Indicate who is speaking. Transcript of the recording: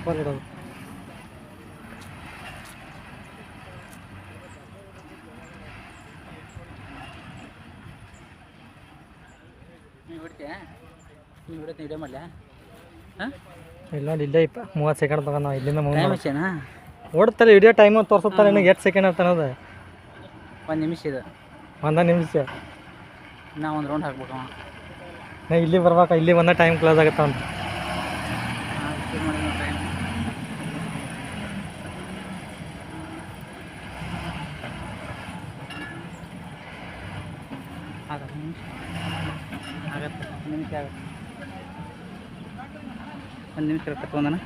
Speaker 1: Ball ಇಡೋದು.
Speaker 2: Video ಮಾಡಲ
Speaker 1: ಇಲ್ಲ ನೋಡಿ ಇಲ್ಲೇ 30 ಸೆಕೆಂಡ್ ತಗೊಂಡು ಇಲ್ಲಿಂದ
Speaker 2: ಟೈಮ್
Speaker 1: ಓಡ್ತಾರೆ ವಿಡಿಯೋ ಟೈಮ್ ತೋರಿಸುತ್ತಾರೆ ನನಗೆ ಎಷ್ಟು ಸೆಕೆಂಡ್ ಅಂತ ಅನ್ನೋದು.
Speaker 2: 1 ನಿಮಿಷ ಇದೆ.
Speaker 1: 1 ನಿಮಿಷ
Speaker 2: ನಾ ಒಂದು ರೌಂಡ್ ಹಾಕ್ಬೇಕು.
Speaker 1: ನಾ ಇಲ್ಲಿ ಬರ್ಬೇಕಾ, ಇಲ್ಲಿ ಬಂದ ಟೈಮ್ ಕ್ಲೋಸ್ ಆಗುತ್ತೆ ಅಂತ.
Speaker 2: ಆಗತ್ತೆ 1 ನಿಮಿಷ ಕಟ್ಕೊಂಡನ.